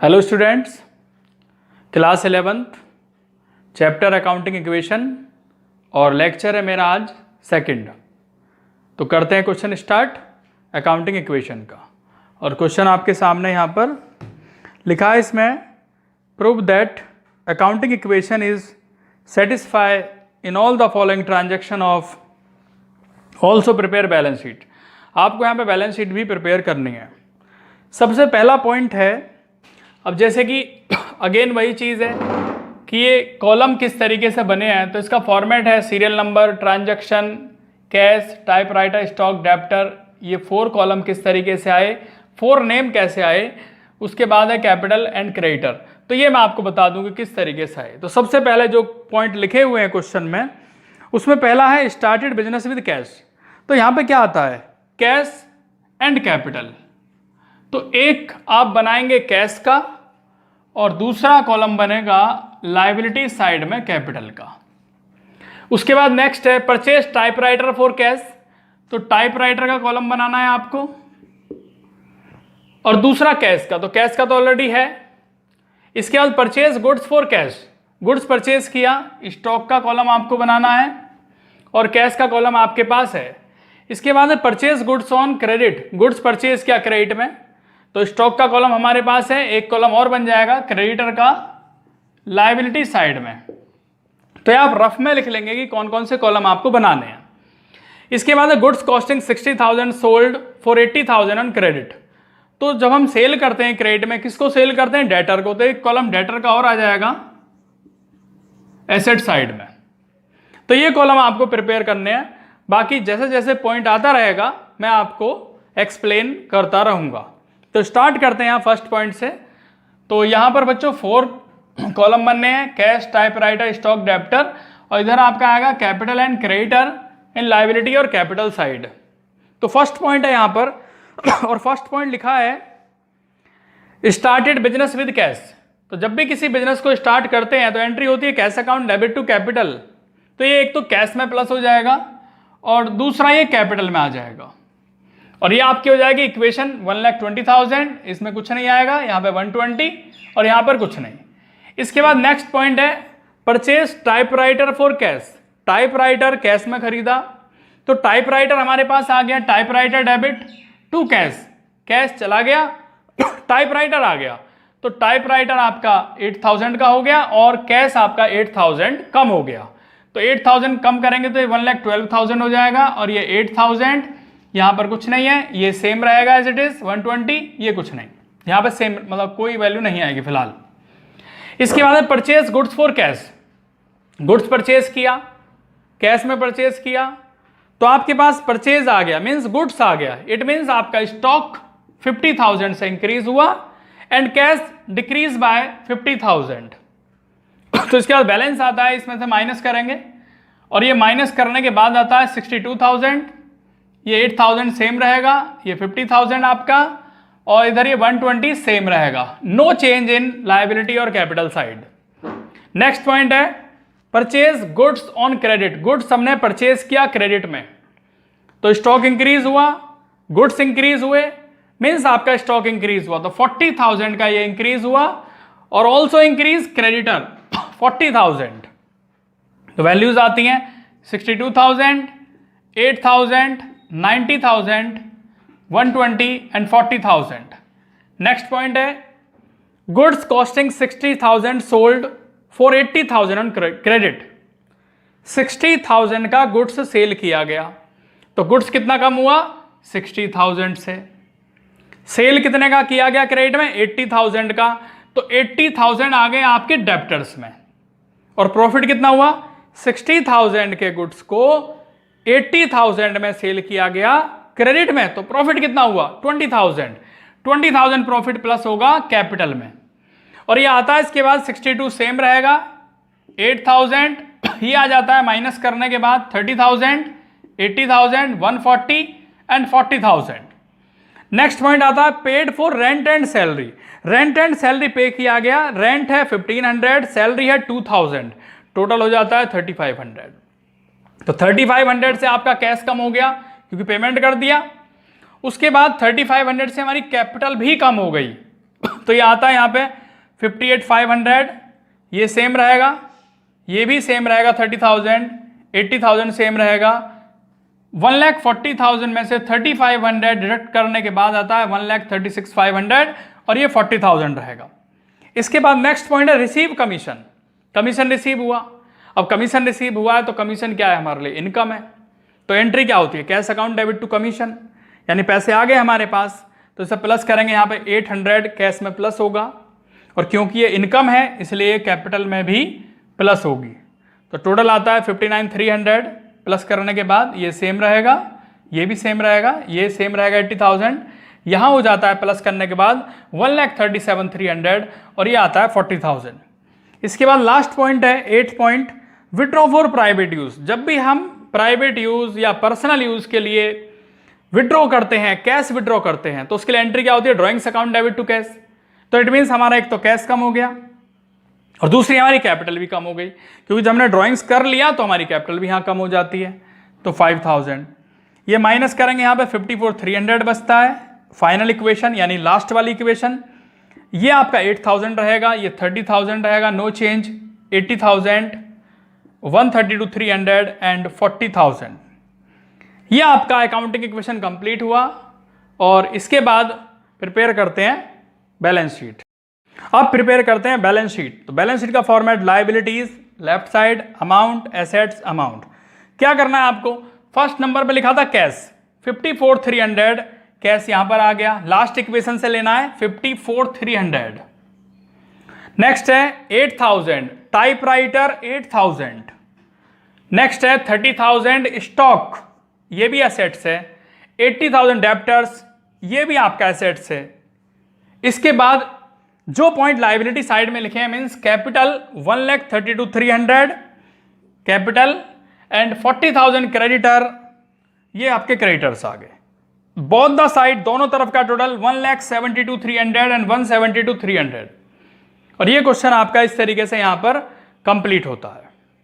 Hello students, class 11th chapter accounting equation और lecture है मेरा आज सेकंड। तो करते हैं क्वेश्चन स्टार्ट अकाउंटिंग इक्वेशन का। और क्वेश्चन आपके सामने यहाँ पर लिखा है, इसमें prove that accounting equation is satisfy in all the following transaction of also prepare balance sheet. आपको यहाँ पे बैलेंस शीट भी प्रिपेयर करनी है। सबसे पहला पॉइंट है, अब जैसे कि अगेन वही चीज़ है कि ये कॉलम किस तरीके से बने हैं। तो इसका फॉर्मेट है serial number, transaction, cash, typewriter, stock, debtor. ये 4 कॉलम किस तरीके से आए, 4 नेम कैसे आए, उसके बाद है कैपिटल एंड क्रेडिटर। तो ये मैं आपको बता दूं कि किस तरीके से आए। तो सबसे पहले जो पॉइंट लिखे हुए हैं क्वेश्चन में, उसमें पहला है स्टार्टेड बिजनेस विद कैश। तो यहाँ पे क्या आता है, कैश एंड कैपिटल। तो एक आप बनाएंगे कैश का और दूसरा कॉलम बनेगा लायबिलिटी साइड में कैपिटल का। उसके बाद नेक्स्ट है परचेज टाइपराइटर फॉर कैश। तो टाइपराइटर का कॉलम बनाना है आपको और दूसरा कैश का। तो कैश का तो ऑलरेडी है। इसके बाद purchase goods for cash, goods purchase किया, स्टॉक का कॉलम आपको बनाना है और कैश का कॉलम आपके पास है। इसके बाद है purchase goods on credit, goods purchase किया क्रेडिट में। तो स्टॉक का कॉलम हमारे पास है, एक कॉलम और बन जाएगा क्रेडिटर का लायबिलिटी साइड में। तो आप रफ में लिख लेंगे कि कौन कौन से कॉलम आपको बनाने हैं। इसके बाद है goods costing 60,000 sold for 80,000 on credit. तो जब हम सेल करते हैं क्रेडिट में, किसको सेल करते हैं, डेटर को। तो एक कॉलम डेटर का और आ जाएगा एसेट साइड में। तो ये कॉलम आपको प्रिपेयर करने हैं। बाकी जैसे जैसे पॉइंट आता रहेगा मैं आपको एक्सप्लेन करता रहूंगा। तो स्टार्ट करते हैं यहाँ फर्स्ट पॉइंट से। तो यहाँ पर बच्चों 4 कॉलम बनने हैं, कैश, टाइपराइटर, स्टॉक, डेप्टर। और इधर आपका आएगा capital and creditor in liability और कैपिटल साइड। तो फर्स्ट पॉइंट है यहाँ पर और फर्स्ट पॉइंट लिखा है स्टार्टेड बिजनेस विद कैश। तो जब भी किसी बिजनेस को स्टार्ट करते हैं तो एंट्री होती है cash account debit to capital. तो ये एक तो कैश में प्लस हो जाएगा और दूसरा ये कैपिटल में आ जाएगा। और ये आपकी हो जाएगी इक्वेशन 1,20,000। इसमें कुछ नहीं आएगा, यहाँ पे 120 और यहाँ पर कुछ नहीं। इसके बाद नेक्स्ट पॉइंट है purchase typewriter for cash. Typewriter cash में खरीदा, तो टाइपराइटर हमारे पास आ गया, typewriter debit to cash, cash चला गया, टाइपराइटर आ गया। तो टाइपराइटर आपका 8,000 का हो गया और कैश आपका 8,000 कम हो गया। तो 8,000 कम करेंगे तो 1,12,000 हो जाएगा और ये 8,000 यहाँ पर कुछ नहीं है, ये सेम रहेगा एज इट इज 120। ये कुछ नहीं, यहाँ पर सेम मतलब कोई वैल्यू नहीं आएगी फिलहाल। इसके बाद purchase goods for cash. Goods purchase किया, कैश में परचेज किया, तो आपके पास परचेज आ गया, मीन्स गुड्स आ गया। इट मीन्स आपका स्टॉक 50,000 से इंक्रीज हुआ एंड कैश डिक्रीज बाय 50,000। तो इसके बाद बैलेंस आता है, इसमें से माइनस करेंगे और ये माइनस करने के बाद आता है 62,000। ये 8,000 सेम रहेगा, ये 50,000 आपका और इधर ये 120 सेम रहेगा। नो चेंज इन लायबिलिटी और कैपिटल साइड। नेक्स्ट पॉइंट है purchase goods on credit. Goods हमने परचेज किया क्रेडिट में, तो स्टॉक इंक्रीज हुआ, गुड्स इंक्रीज हुए, मीन्स आपका स्टॉक इंक्रीज हुआ। तो 40,000 का ये इंक्रीज हुआ और ऑल्सो इंक्रीज क्रेडिटर 40,000। तो वैल्यूज आती हैं 62,000, 8,000, 90,000, 120 एंड 40,000। नेक्स्ट पॉइंट है goods costing 60,000 sold for 80,000 on credit. 60,000 का गुड्स सेल किया गया, तो गुड्स कितना कम हुआ, 60,000 से। सेल कितने का किया गया क्रेडिट में, 80,000 का। तो 80,000 आ गए आपके डेप्टर्स में और प्रॉफिट कितना हुआ, 60,000 के गुड्स को 80,000 में सेल किया गया क्रेडिट में, तो प्रॉफिट कितना हुआ, 20,000। 20,000 प्रॉफिट प्लस होगा कैपिटल में और ये आता है। इसके बाद 62 सेम रहेगा, 8,000 ये आ जाता है माइनस करने के बाद 30,000, 80,000, 140 एंड 40,000। नेक्स्ट पॉइंट आता है paid for rent and salary. Rent and salary पे किया गया, रेंट है 1,500, सैलरी है 2,000, टोटल हो जाता है 3,500। तो 3,500 से आपका कैश कम हो गया क्योंकि पेमेंट कर दिया। उसके बाद 3,500 से हमारी कैपिटल भी कम हो गई। तो ये आता है यहाँ पे 58,500, ये सेम रहेगा, ये भी सेम रहेगा 30,000, 80,000 सेम रहेगा। 1,40,000 में से 3,500 डिडक्ट करने के बाद आता है 1,36,500 और ये 40,000 रहेगा। इसके बाद नेक्स्ट पॉइंट है रिसीव कमीशन। कमीशन रिसीव हुआ। अब कमीशन रिसीव हुआ है तो कमीशन क्या है हमारे लिए, इनकम है। तो एंट्री क्या होती है, cash account debit to commission, यानी पैसे आ गए हमारे पास तो इसे प्लस करेंगे, यहाँ पे 800 कैश में प्लस होगा और क्योंकि ये इनकम है इसलिए कैपिटल में भी प्लस होगी। तो टोटल आता है 59,300 प्लस करने के बाद ये सेम रहेगा, ये भी सेम रहेगा, ये सेम रहेगा 80,000, यहाँ हो जाता है प्लस करने के बाद 1,37,300 और ये आता है 40,000। इसके बाद लास्ट पॉइंट है 8 point, withdraw for private use. जब भी हम प्राइवेट यूज या पर्सनल यूज के लिए विड्रॉ करते हैं, कैश विड्रॉ करते हैं, तो उसके लिए एंट्री क्या होती है, drawings account debit to cash. तो इट मीन्स हमारा एक तो कैश कम हो गया और दूसरी हमारी कैपिटल भी कम हो गई, क्योंकि जब हमने ड्राइंग्स कर लिया तो हमारी कैपिटल भी यहाँ कम हो जाती है। तो 5,000 ये माइनस करेंगे, यहाँ पे 54,300 बचता है। फाइनल इक्वेशन यानी लास्ट वाली इक्वेशन, ये आपका 8,000 रहेगा, ये 30,000 रहेगा, नो चेंज, 80,000, 132,300 एंड 40,000। ये आपका अकाउंटिंग इक्वेशन कंप्लीट हुआ और इसके बाद प्रिपेयर करते हैं बैलेंस शीट। अब प्रिपेयर करते हैं बैलेंस शीट। तो बैलेंस शीट का format, liabilities left side, amount, assets, amount. क्या करना है आपको, फर्स्ट नंबर पे लिखा था कैश 54,300, कैश यहां पर आ गया, लास्ट इक्वेशन से लेना है 54,300। नेक्स्ट है 8,000 टाइपराइटर 8,000। नेक्स्ट है 30,000 स्टॉक, ये भी एसेट्स है। 80,000 डेप्टर्स, ये भी आपका एसेट्स है। इसके बाद जो पॉइंट लायबिलिटी साइड में लिखे हैं means capital 1,32,300 capital and 40,000 creditor, ये आपके क्रेडिटर्स आ गए। बोथ द साइड, दोनों तरफ का टोटल 1,72,300 एंड 1,72,300। और ये क्वेश्चन आपका इस तरीके से यहां पर कंप्लीट होता है।